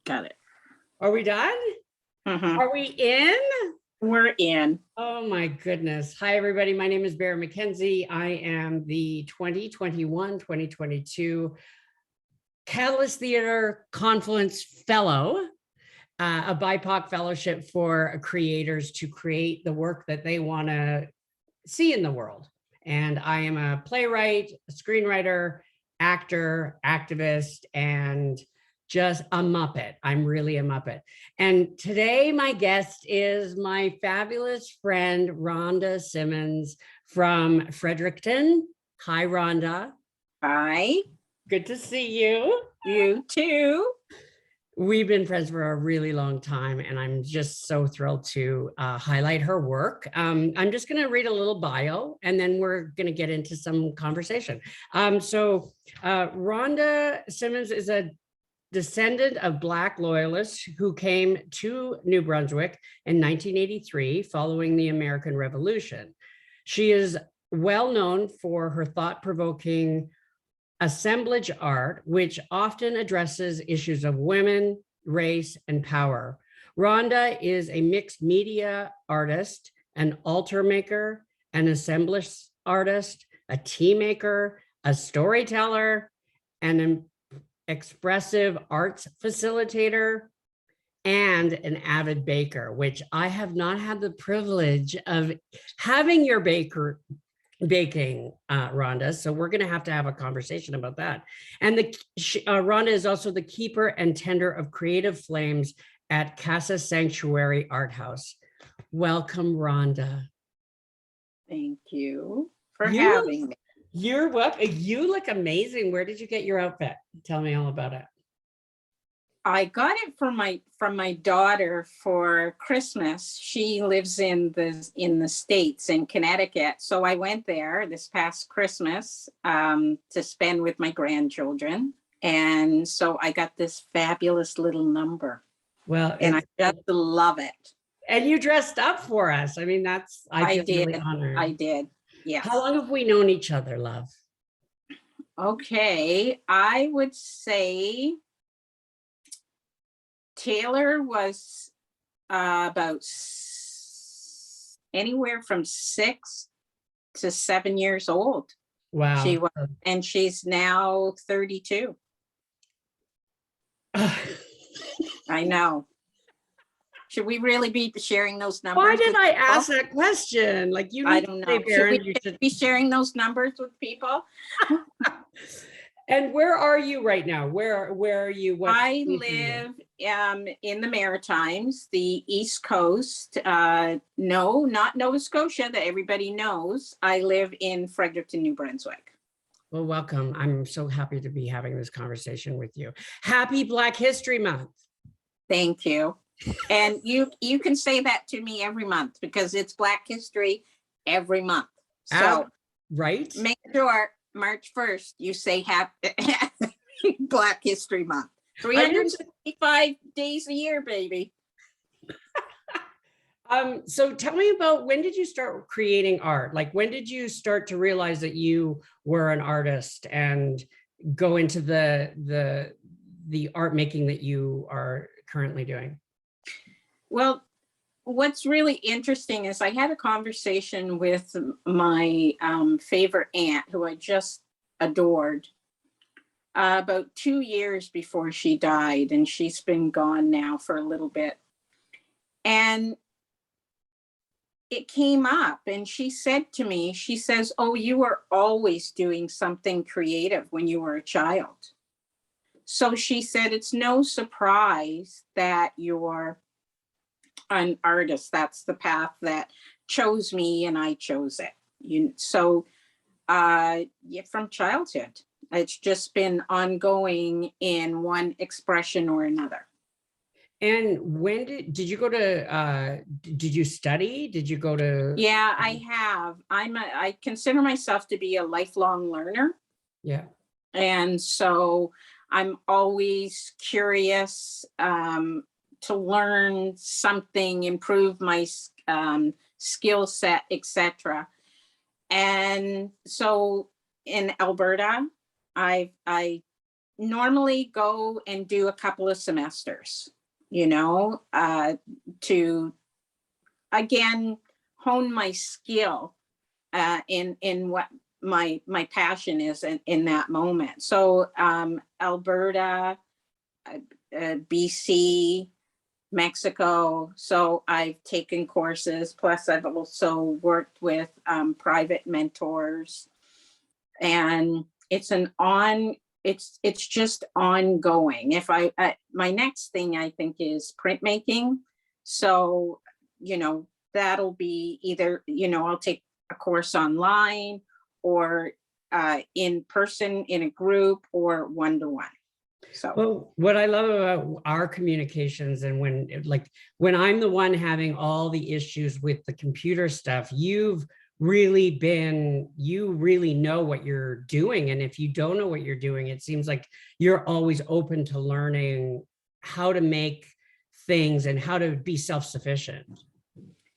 Got it. Are we done? Mhm. Are we in? We're in. Oh my goodness. Hi, everybody. My name is Berend McKenzie. I am the 2021-2022 Catalyst Theater Confluence Fellow, a BIPOC fellowship for creators to create the work that they want to see in the world. And I am a playwright, a screenwriter, actor, activist, and just a Muppet. I'm really a Muppet. And today my guest is my fabulous friend, Rhonda Simmons from Fredericton. Hi, Rhonda. Hi. Good to see you. You too. We've been friends for a really long time, and I'm just so thrilled to highlight her work. I'm just going to read a little bio, and then we're going to get into some conversation. Rhonda Simmons is a descendant of Black Loyalists who came to New Brunswick in 1983 following the American Revolution. She is well known for her thought-provoking assemblage art, which often addresses issues of women, race, and power. Rhonda is a mixed media artist, an altar maker, an assemblage artist, a tea maker, a storyteller, and an expressive arts facilitator, and an avid baker, which I have not had the privilege of having your baking, Rhonda. So we're going to have a conversation about that. And Rhonda is also the keeper and tender of creative flames at Casa Sanctuary Art House. Welcome, Rhonda. Thank you for having me. You're welcome. You look amazing. Where did you get your outfit? Tell me all about it. I got it from my daughter for Christmas. She lives in the States, in Connecticut. So I went there this past Christmas to spend with my grandchildren. And so I got this fabulous little number. Well, and I just love it. And you dressed up for us. I mean, I feel really honored. I did. Yeah. How long have we known each other, love? Okay, I would say Taylor was about anywhere from 6 to 7 years old. Wow. She was, and she's now 32. I know. Should we really be sharing those numbers? Why did I ask that question? Like, you I don't know. Berend, should we be sharing those numbers with people? And where are you right now? Where are you? I live in the Maritimes, the East Coast. No, not Nova Scotia that everybody knows. I live in Fredericton, New Brunswick. Well, welcome. I'm so happy to be having this conversation with you. Happy Black History Month. Thank you. And you can say that to me every month because it's Black History every month. So right. Make sure March 1st, you say happy Black History Month. 365 days a year, baby. So tell me about, when did you start creating art? Like, when did you start to realize that you were an artist and go into the art making that you are currently doing? Well, what's really interesting is I had a conversation with my favorite aunt, who I just adored, about 2 years before she died, and she's been gone now for a little bit. And it came up, and she said to me, she says, "Oh, you were always doing something creative when you were a child." So she said, "It's no surprise that you're an artist. That's the path that chose me, and I chose it." From childhood, it's just been ongoing in one expression or another. And when did you go to, did you study? Did you go to? Yeah, I have. I consider myself to be a lifelong learner. Yeah. And so I'm always curious to learn something, improve my skill set, etc. And so in Alberta. I normally go and do a couple of semesters, to again hone my skill in what my passion is in that moment. So Alberta, BC, Mexico. So I've taken courses, plus I've also worked with private mentors, and it's just ongoing. If my next thing I think is printmaking. So, that'll be either, I'll take a course online or in person in a group or one-to-one. So, well, what I love about our communications, and when I'm the one having all the issues with the computer stuff, you really know what you're doing. And if you don't know what you're doing, it seems like you're always open to learning how to make things and how to be self-sufficient.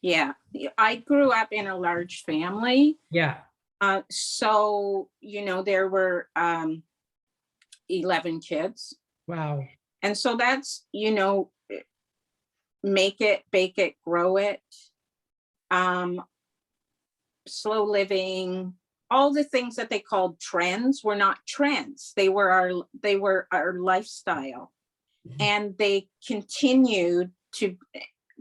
Yeah, I grew up in a large family. Yeah. So, there were 11 kids. Wow. And so that's, make it, bake it, grow it, slow living, all the things that they called trends were not trends. They were our lifestyle. And they continued to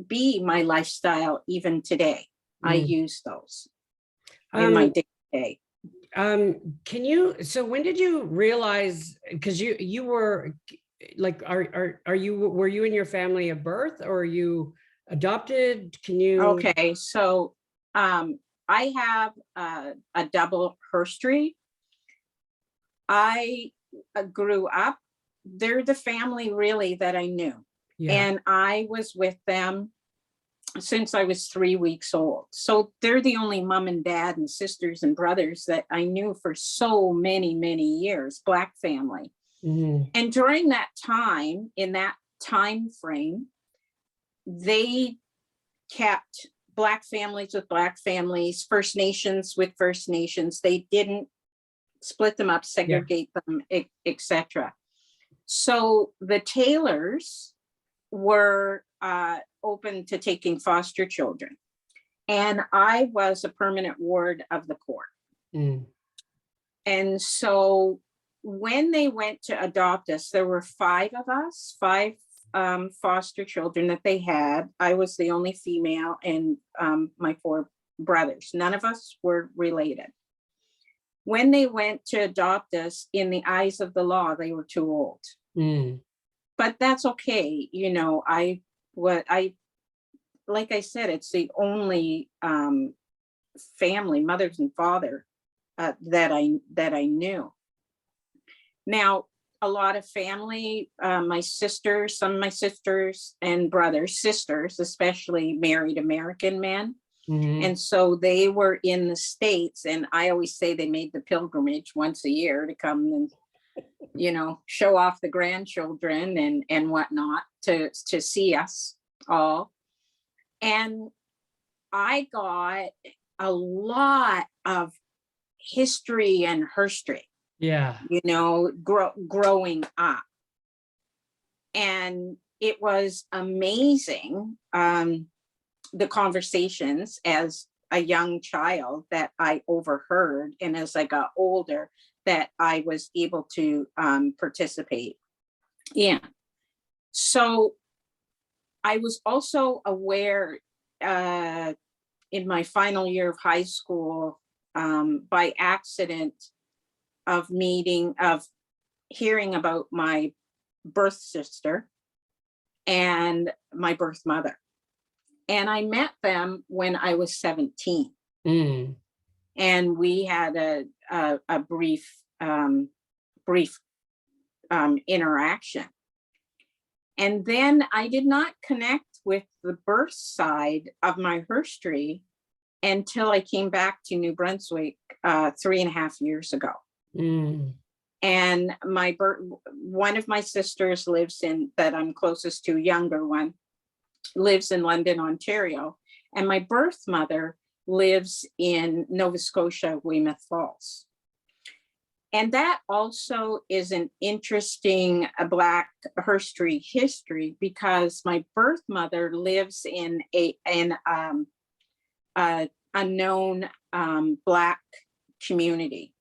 be my lifestyle even today. I use those in my day-to-day. So when did you realize, because you were like, were you in your family of birth, or are you adopted? Okay, so I have a double history. I grew up, they're the family really that I knew. Yeah. And I was with them since I was 3 weeks old. So they're the only mom and dad and sisters and brothers that I knew for so many, many years, Black family. Mm-hmm. And during that time, in that time frame, they kept Black families with Black families, First Nations with First Nations. They didn't split them up, segregate them, etc. So the Taylors were open to taking foster children. And I was a permanent ward of the court. Mm. And so when they went to adopt us, there were 5 of us, 5 foster children that they had. I was the only female, and my 4 brothers. None of us were related. When they went to adopt us, in the eyes of the law, they were too old. Mm. But that's okay. Like I said, it's the only family, mothers and father, that I knew. Now, a lot of family, my sisters, some of my sisters and brothers, sisters especially, married American men. Mm-hmm. And so they were in the States, and I always say they made the pilgrimage once a year to come and, show off the grandchildren and whatnot to see us all. And I got a lot of history and herstory. Yeah. Growing up. And it was amazing, the conversations as a young child that I overheard, and as I got older, that I was able to participate in. So I was also aware in my final year of high school, by accident, of hearing about my birth sister and my birth mother. And I met them when I was 17. Mm. And we had a brief interaction. And then I did not connect with the birth side of my history until I came back to New Brunswick 3.5 years ago. Mm. And one of my sisters that I'm closest to, younger one, lives in London, Ontario. And my birth mother lives in Nova Scotia, Weymouth Falls. And that also is an interesting Black history because my birth mother lives in a known Black community,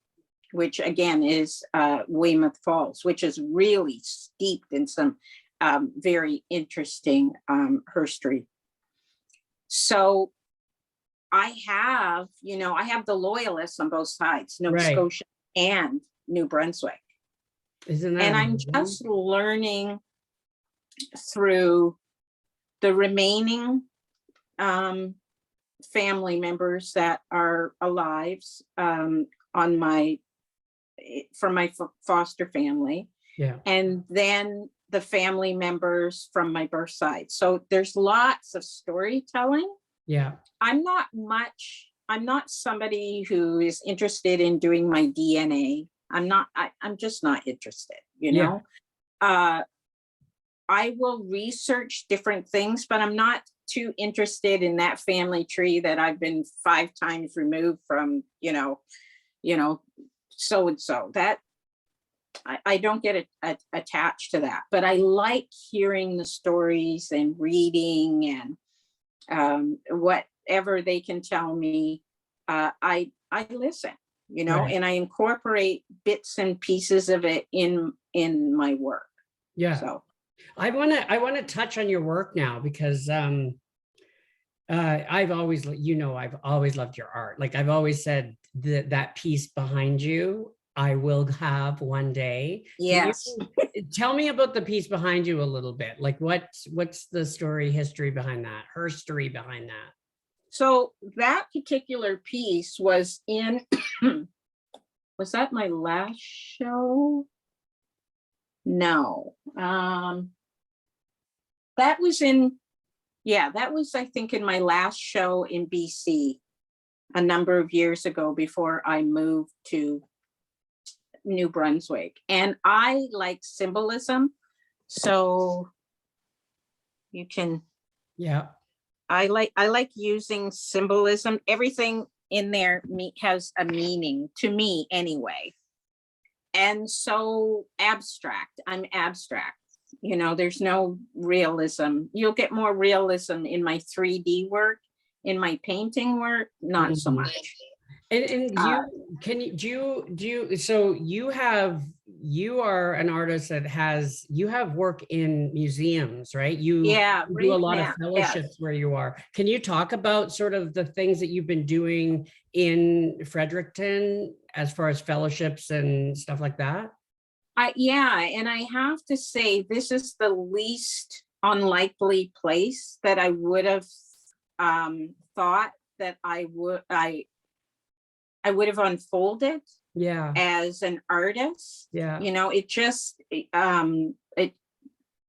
which again is Weymouth Falls, which is really steeped in some very interesting history. So I have the Loyalists on both sides, Nova Scotia and New Brunswick. Isn't that and I'm amazing? just learning through the remaining family members that are alive from my foster family. Yeah. And then the family members from my birth side. So there's lots of storytelling. Yeah. I'm not somebody who is interested in doing my DNA. I'm just not interested, Yeah. I will research different things, but I'm not too interested in that family tree that I've been 5 times removed from, so and so. That I don't get attached to that, but I like hearing the stories and reading and whatever they can tell me. I listen, Right. and I incorporate bits and pieces of it in my work. Yeah. So I want to touch on your work now because I've always loved your art. Like I've always said that piece behind you, I will have one day. yes. Tell me about the piece behind you a little bit. Like what's the history behind that, her story behind that? So that particular piece was in, was that my last show? No. That was I think in my last show in BC a number of years ago before I moved to New Brunswick. And I like symbolism. So you can, yeah. I like using symbolism. Everything in there has a meaning to me anyway. And so I'm abstract. There's no realism. You'll get more realism in my 3D work, in my painting work, not so much. And so you are an artist that you have work in museums, right? You do a lot of fellowships where you are. Can you talk about sort of the things that you've been doing in Fredericton as far as fellowships and stuff like that? And I have to say, this is the least unlikely place that I would have thought that I would have unfolded as an artist. Yeah. It just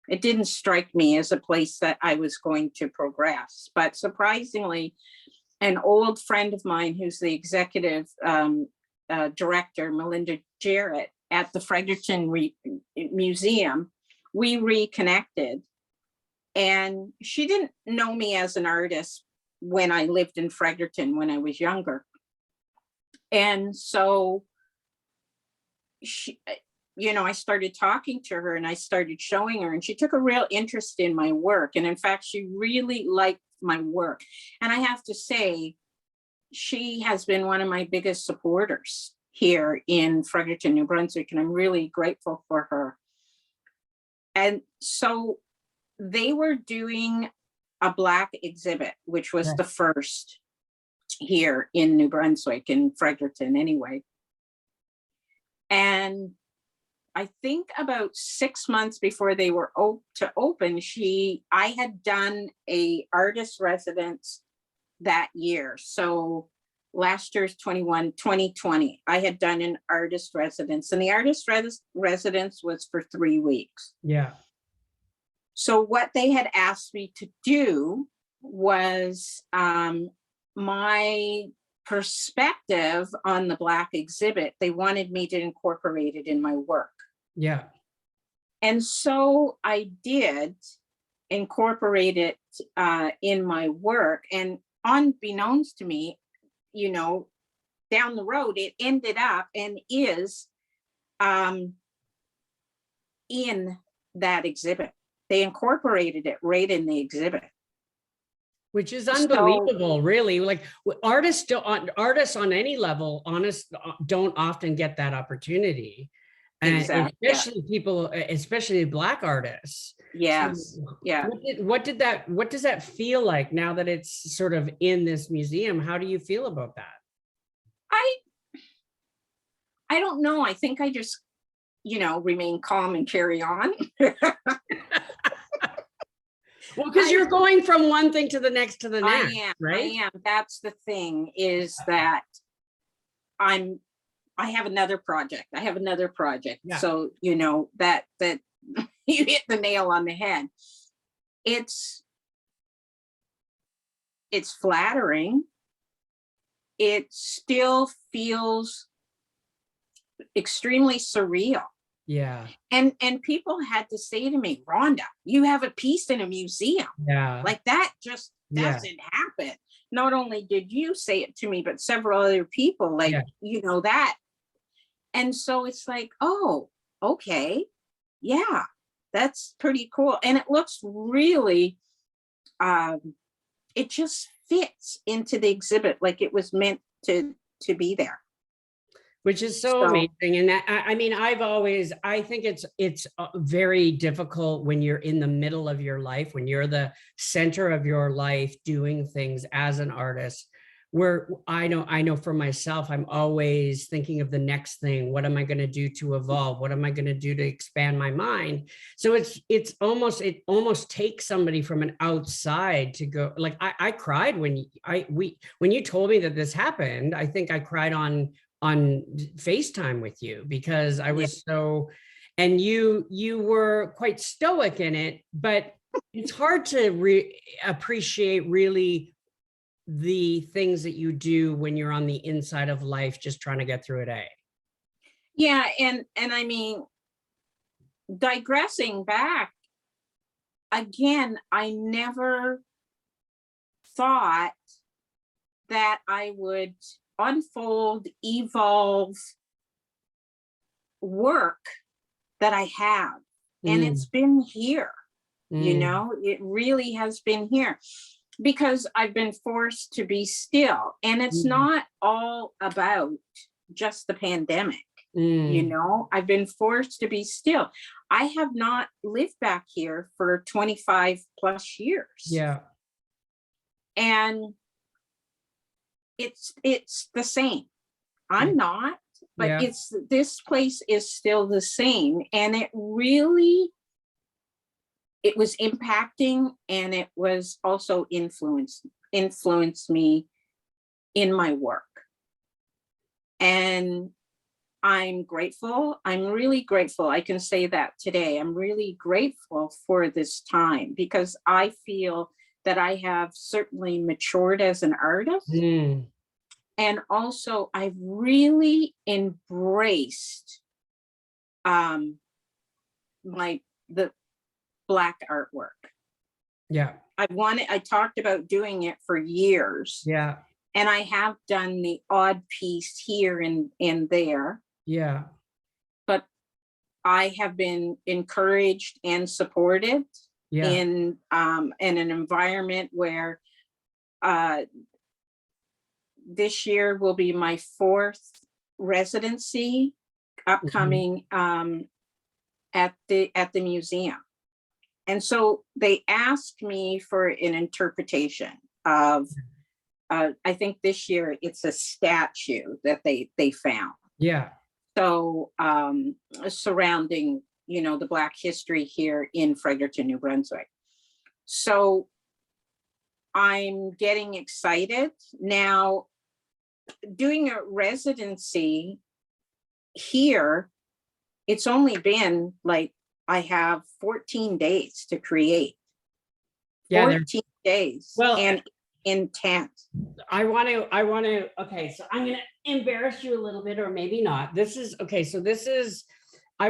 it didn't strike me as a place that I was going to progress. But surprisingly, an old friend of mine who's the executive director, Melinda Jarrett, at the Fredericton Museum, we reconnected. And she didn't know me as an artist when I lived in Fredericton when I was younger. And so I started talking to her and I started showing her, and she took a real interest in my work. And in fact, she really liked my work. And I have to say, she has been one of my biggest supporters here in Fredericton, New Brunswick, and I'm really grateful for her. And so they were doing a Black exhibit, which was the first here in New Brunswick, in Fredericton anyway. And I think about 6 months before they were to open, I had done a artist residence that year. So last year's 2020, I had done an artist residence, and the artist residence was for 3 weeks. Yeah. So what they had asked me to do was my perspective on the Black exhibit. They wanted me to incorporate it in my work. Yeah. And so I did incorporate it in my work. And unbeknownst to me, down the road, it ended up and is in that exhibit. They incorporated it right in the exhibit. Which is unbelievable, really. Like artists on any level, don't often get that opportunity. And Exactly. especially people, especially Black artists. Yes. So Yeah. what does that feel like now that it's sort of in this museum? How do you feel about that? I don't know. I think I just, remain calm and carry on. Well, because you're going from one thing to the next to the next, right? I am. That's the thing, is that I have another project. Yeah. So, that you hit the nail on the head. It's flattering. It still feels extremely surreal. Yeah. And people had to say to me, Rhonda, you have a piece in a museum. Yeah. Like that just doesn't happen. Not only did you say it to me, but several other people, like, that. And so it's like, oh, okay. Yeah, that's pretty cool. And it looks really, it just fits into the exhibit like it was meant to be there. Which is so amazing. And I mean, I think it's very difficult when you're in the middle of your life, when you're the center of your life doing things as an artist, where I know for myself, I'm always thinking of the next thing. What am I going to do to evolve? What am I going to do to expand my mind? So it almost takes somebody from an outside to go, like, I cried when you told me that this happened. I think I cried on FaceTime with you, because I was so, and you were quite stoic in it, but it's hard to appreciate really the things that you do when you're on the inside of life, just trying to get through a day. Yeah. And I mean, digressing back again, I never thought that I would unfold, evolve work that I have. And it's been here, it really has been here, because I've been forced to be still. And it's not all about just the pandemic. I've been forced to be still. I have not lived back here for 25 plus years. Yeah. And it's the same. I'm not, but this place is still the same. And it was impacting, and it was also influenced me in my work. And I'm grateful. I'm really grateful. I can say that today. I'm really grateful for this time, because I feel that I have certainly matured as an artist. And also I've really embraced the Black artwork. Yeah. I talked about doing it for years. Yeah. And I have done the odd piece here and there. Yeah. But I have been encouraged and supported in an environment where this year will be my 4th residency upcoming at the museum. And so they asked me for an interpretation of, I think this year it's a statue that they found. Yeah. So surrounding, the Black history here in Fredericton, New Brunswick. So I'm getting excited now. Doing a residency here, it's only been like, I have 14 days to create. 14 days. Well, and intense. I want to, okay, so I'm going to embarrass you a little bit, or maybe not. I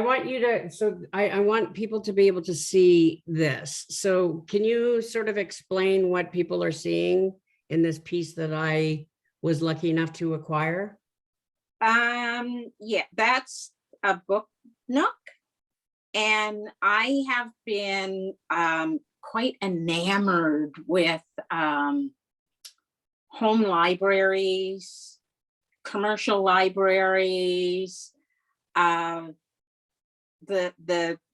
want people to be able to see this. So can you sort of explain what people are seeing in this piece that I was lucky enough to acquire? Yeah, that's a book nook, and I have been quite enamored with home libraries, commercial libraries, the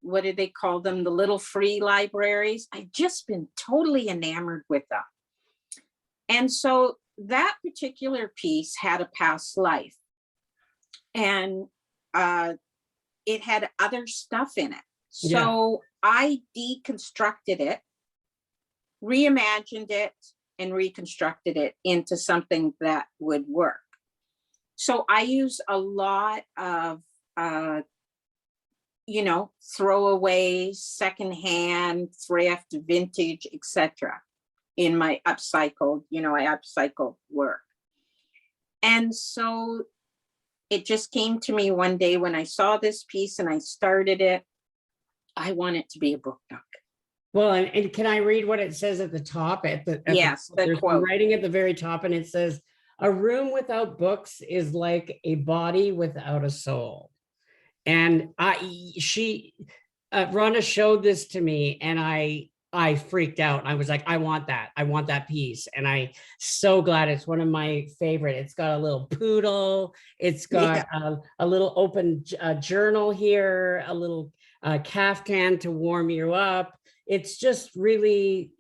what do they call them? The little free libraries. I've just been totally enamored with them. And so that particular piece had a past life, and it had other stuff in it. So I deconstructed it, reimagined it, and reconstructed it into something that would work. So I use a lot of, throwaways, secondhand, thrift, vintage, etc. in my upcycled, I upcycle work. And so it just came to me one day when I saw this piece and I started it. I want it to be a book nook. Well, and can I read what it says at the top? Yes, there's quote. writing at the very top, and it says, "A room without books is like a body without a soul." And Rhonda showed this to me, and I freaked out. I was like, I want that piece. And I'm so glad. It's one of my favorite. It's got a little poodle. It's got a little open journal here, a little caftan to warm you up. It's really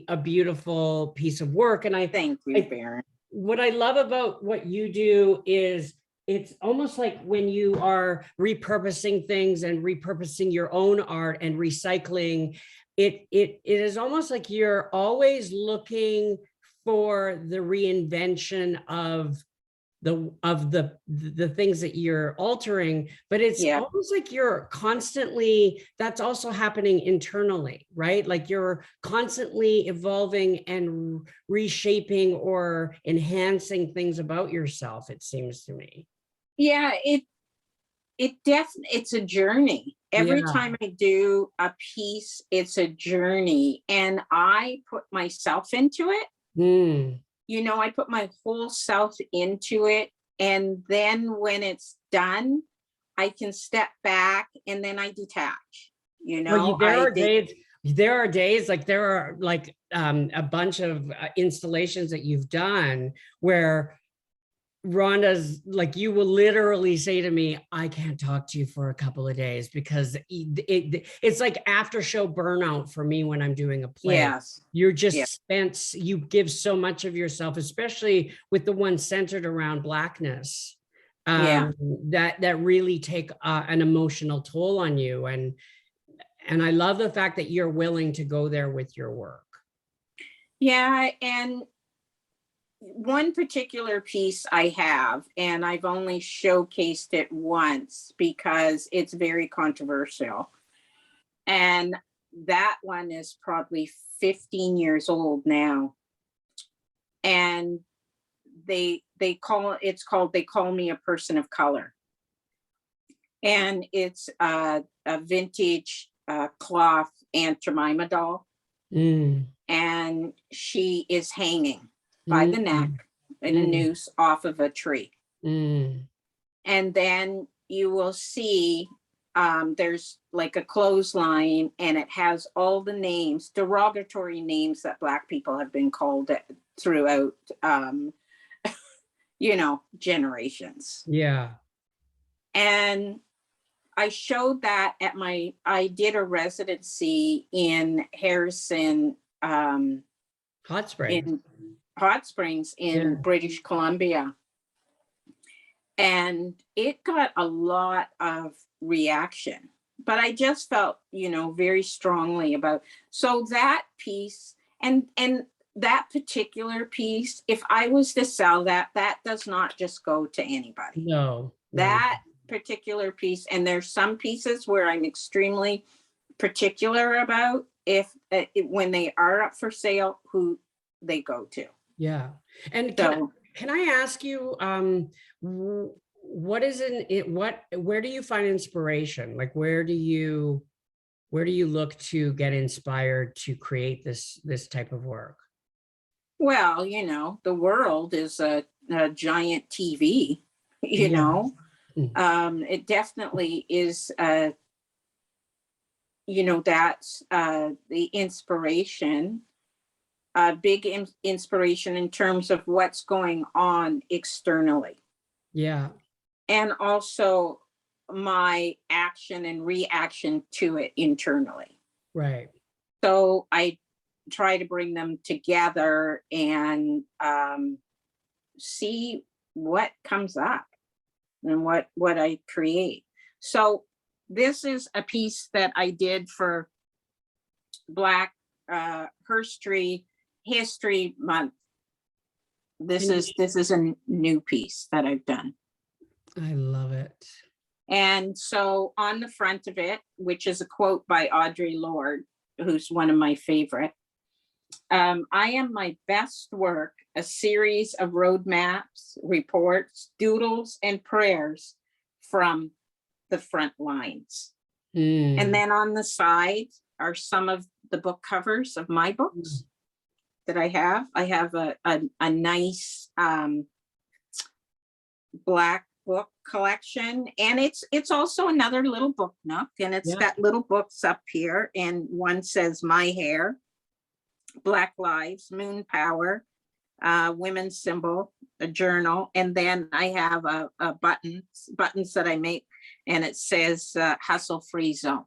a beautiful piece of work. And Thank you, Berend. What I love about what you do is it's almost like when you are repurposing things and repurposing your own art and recycling, it is almost like you're always looking for the reinvention of the things that you're altering, but it's almost like you're constantly, that's also happening internally, right? Like you're constantly evolving and reshaping or enhancing things about yourself, it seems to me. Yeah, it's a journey. Every time I do a piece, it's a journey, and I put myself into it. I put my whole self into it. And then when it's done, I can step back and then I detach, Well, there are days like there are like a bunch of installations that you've done where Rhonda's like, you will literally say to me, I can't talk to you for a couple of days, because it's like after show burnout for me when I'm doing a play. Yes. You're just spent, you give so much of yourself, especially with the one centered around Blackness, that really take an emotional toll on you. And I love the fact that you're willing to go there with your work. Yeah, and one particular piece I have, and I've only showcased it once because it's very controversial. And that one is probably 15 years old now. And they call me a person of color. And it's a vintage cloth Aunt Jemima doll. And she is hanging by the neck in a noose off of a tree. And then you will see there's like a clothesline, and it has all the names, derogatory names that Black people have been called throughout, generations. Yeah. And I showed that I did a residency in Harrison, Hot Springs in British Columbia. And it got a lot of reaction, but I just felt, very strongly about, so that piece and that particular piece, if I was to sell that does not just go to anybody. No. That particular piece, and there's some pieces where I'm extremely particular about when they are up for sale, who they go to. Yeah. And can I ask you, where do you find inspiration? Like, where do you look to get inspired to create this type of work? Well, the world is a giant TV, It definitely is, that's the inspiration, a big inspiration in terms of what's going on externally. Yeah. And also my action and reaction to it internally. Right. So I try to bring them together and see what comes up and what I create. So this is a piece that I did for Black History Month. This is a new piece that I've done. I love it. And so on the front of it, which is a quote by Audre Lorde, who's one of my favorite, I am my best work, a series of roadmaps, reports, doodles, and prayers from the front lines. And then on the side are some of the book covers of my books that I have. I have a nice Black book collection, and it's also another little book nook, and it's got little books up here, and one says My Hair, Black Lives, Moon Power, Women's Symbol, a journal, and then I have a buttons that I make, and it says Hustle Free Zone.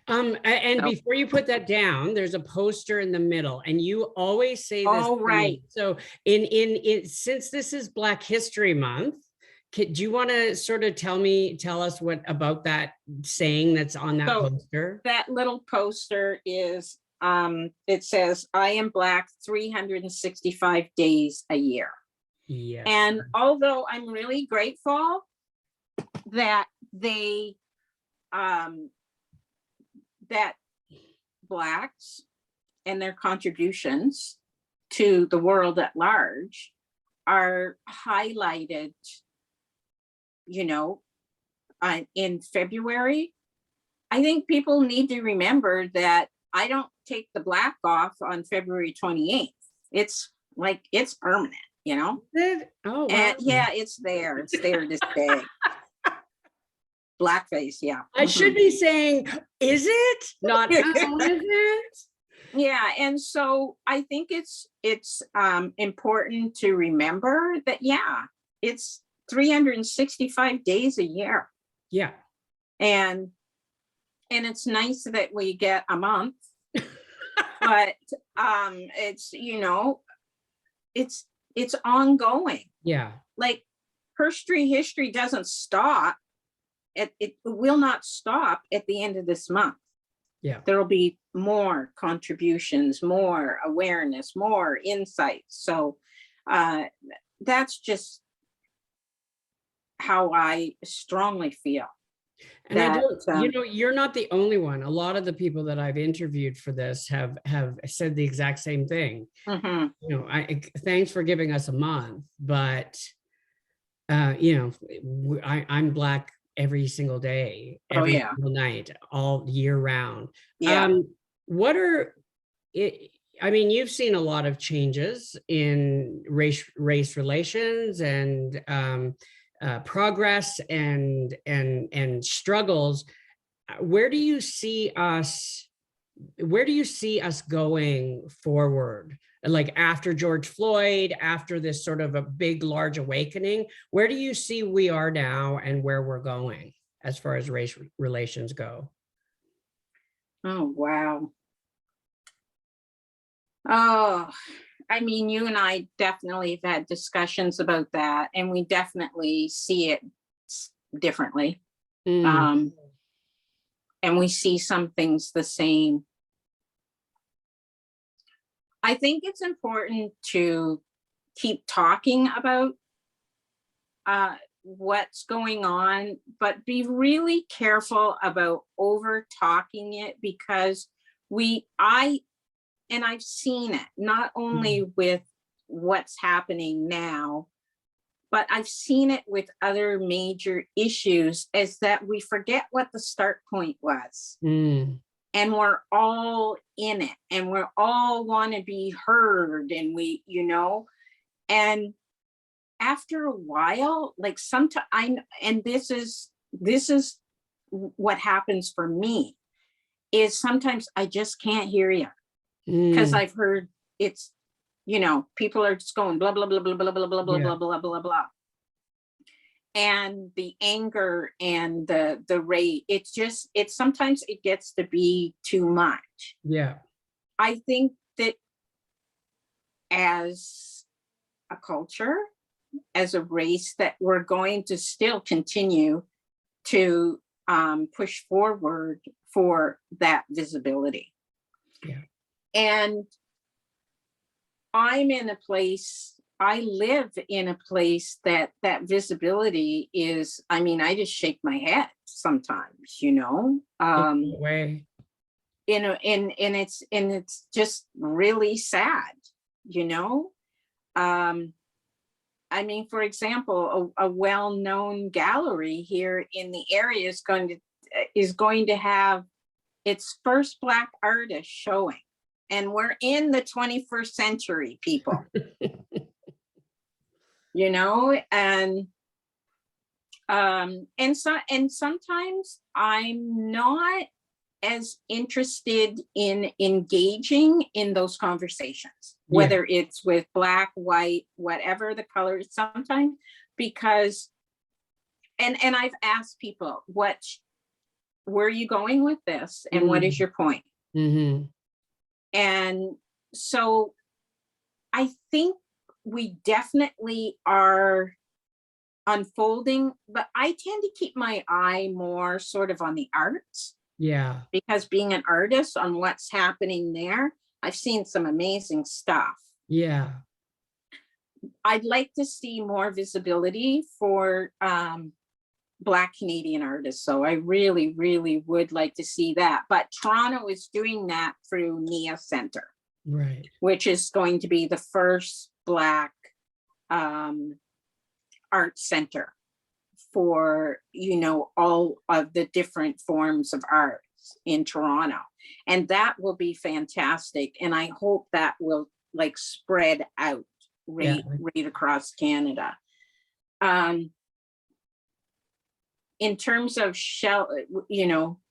And before you put that down, there's a poster in the middle, and you always say this. Oh, right. So in since this is Black History Month, do you want to sort of tell us what about that saying that's on that poster? That little poster is, it says, I am Black 365 days a year. Yes. And although I'm really grateful that they, that Blacks and their contributions to the world at large are highlighted, in February, I think people need to remember that I don't take the Black off on February 28th. It's like, it's permanent, Oh, wow. And yeah, it's there to stay. Blackface, yeah. I should be saying, is it? Not, is it? Yeah, and so I think it's important to remember that, it's 365 days a year. Yeah. And it's nice that we get a month, but it's, it's ongoing. Yeah. Like history doesn't stop. It will not stop at the end of this month. Yeah. There will be more contributions, more awareness, more insights. So that's just how I strongly feel. And I don't, you're not the only one. A lot of the people that I've interviewed for this have said the exact same thing. Thanks for giving us a month, but I'm Black every single day, every single night, all year round. Yeah. You've seen a lot of changes in race relations and progress and struggles. Where do you see us going forward? Like after George Floyd, after this sort of a big, large awakening, where do you see we are now and where we're going as far as race relations go? Oh, wow. Oh, you and I definitely have had discussions about that, and we definitely see it differently. And we see some things the same. I think it's important to keep talking about what's going on, but be really careful about over talking it, because I've seen it not only with what's happening now, but I've seen it with other major issues, is that we forget what the start point was. And we're all in it, and we're all want to be heard, and we, and after a while, like sometimes and this is what happens for me, is sometimes I just can't hear you, because I've heard it's, people are just going blah, blah, blah, blah, blah, blah, blah, blah, blah, blah, blah, blah. And the anger and the rage, it's sometimes it gets to be too much. Yeah. I think that as a culture, as a race, that we're going to still continue to push forward for that visibility. Yeah. And I live in a place that visibility is, I just shake my head sometimes, Way. and it's just really sad, for example, a well-known gallery here in the area is going to have its first Black artist showing, and we're in the 21st century, people. And sometimes I'm not as interested in engaging in those conversations, whether it's with Black, white, whatever the color, sometimes, because, and I've asked people, where are you going with this? And what is your point? Mm-hmm. And so I think we definitely are unfolding, but I tend to keep my eye more sort of on the arts. Yeah. Because being an artist, on what's happening there, I've seen some amazing stuff. Yeah. I'd like to see more visibility for Black Canadian artists. So I really, really would like to see that. But Toronto is doing that through NIA Center. Right. Which is going to be the first Black art center for, all of the different forms of art in Toronto. And that will be fantastic. And I hope that will spread out right across Canada. In terms of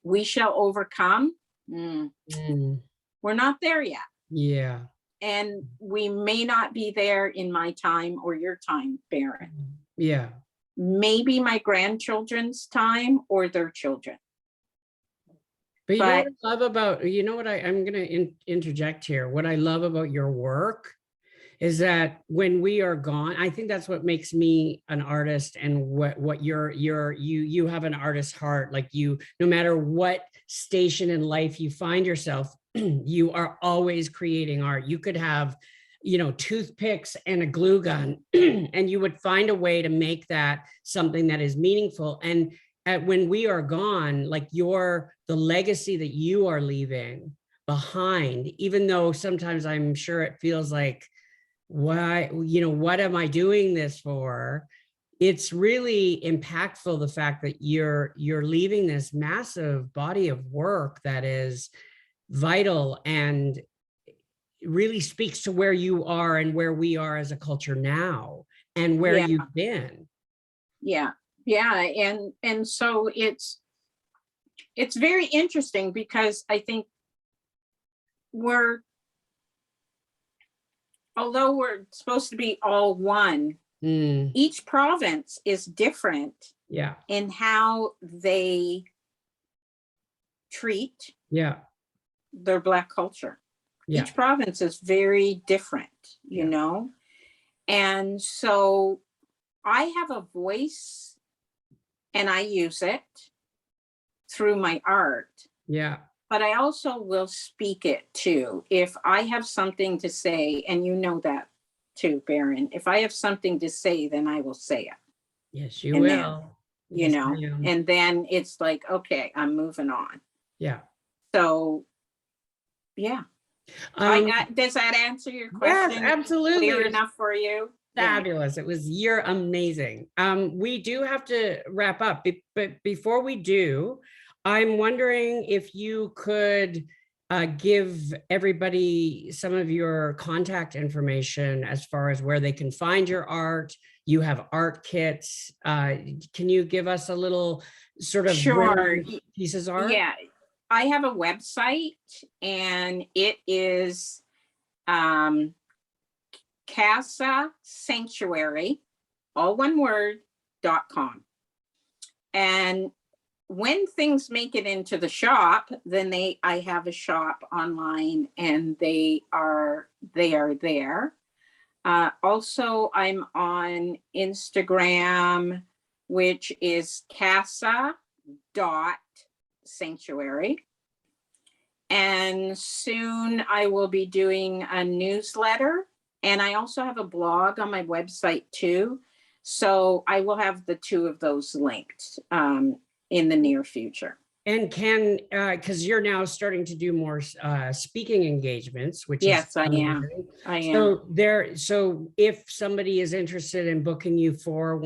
we shall overcome. We're not there yet. Yeah. And we may not be there in my time or your time, Berend. Yeah. Maybe my grandchildren's time or their children. But you know what I love about, I'm going to interject here. What I love about your work is that when we are gone, I think that's what makes me an artist, and what you have an artist's heart. Like, no matter what station in life you find yourself, you are always creating art. You could have, toothpicks and a glue gun, and you would find a way to make that something that is meaningful. And when we are gone, the legacy that you are leaving behind, even though sometimes I'm sure it feels like, why, what am I doing this for? It's really impactful, the fact that you're leaving this massive body of work that is vital and really speaks to where you are and where we are as a culture now, and where you've been. Yeah. And so it's very interesting, because I think although we're supposed to be all one, each province is different in how they treat their Black culture. Each province is very different, you know? And so I have a voice, and I use it through my art. Yeah. But I also will speak it too. If I have something to say, and you know that too, Berend, if I have something to say, then I will say it. Yes, you will. Then, and then it's like, okay, I'm moving on. Yeah. So, yeah. Does that answer your question? Yes, absolutely. Clear enough for you? Fabulous. Yeah. You're amazing. We do have to wrap up, but before we do, I'm wondering if you could give everybody some of your contact information as far as where they can find your art, You have art kits. Can you give us a little sort of Sure. where your pieces are? Yeah, I have a website, and it is Casa Sanctuary, all one word, .com. And when things make it into the shop, then I have a shop online, and they are there. Also, I'm on Instagram, which is casa.sanctuary. And soon I will be doing a newsletter. And I also have a blog on my website too. So I will have the two of those linked in the near future. And because you're now starting to do more speaking engagements, which yes, is I amazing. am. So if somebody is interested in booking you for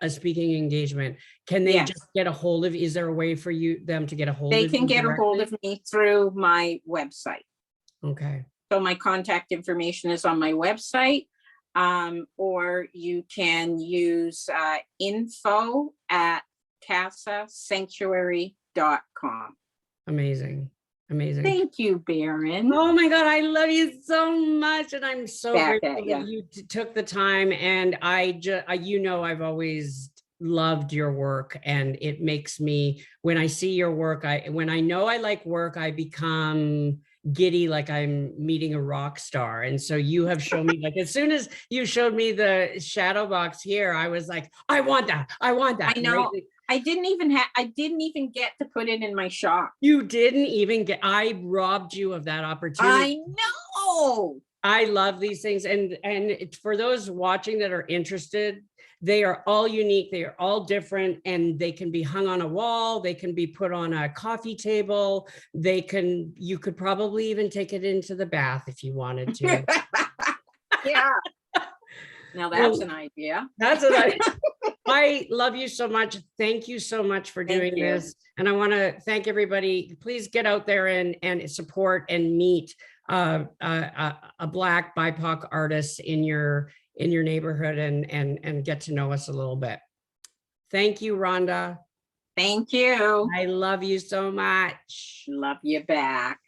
a speaking engagement, can they just get a hold of? Is there a way for them to get a hold of you? They can get a hold of me through my website. Okay. So my contact information is on my website, or you can use info@casasanctuary.com. Amazing. Thank you, Berend. Oh my God, I love you so much. And I'm so grateful that you took the time. And I've always loved your work, and it makes me, when I see your work, when I know I like work, I become giddy, like I'm meeting a rock star. And so you have shown me, like, as soon as you showed me the shadow box here, I was like, I want that. I know. Right? I didn't even get to put it in my shop. You didn't even get, I robbed you of that opportunity. I know. I love these things. And for those watching that are interested, they are all unique. They are all different, and they can be hung on a wall. They can be put on a coffee table. You could probably even take it into the bath if you wanted to. Yeah. Now that's an idea. That's an idea. I love you so much. Thank you so much for doing this. And I want to thank everybody. Please get out there and support and meet a Black BIPOC artist in your neighborhood and get to know us a little bit. Thank you, Rhonda. Thank you. I love you so much. Love you back.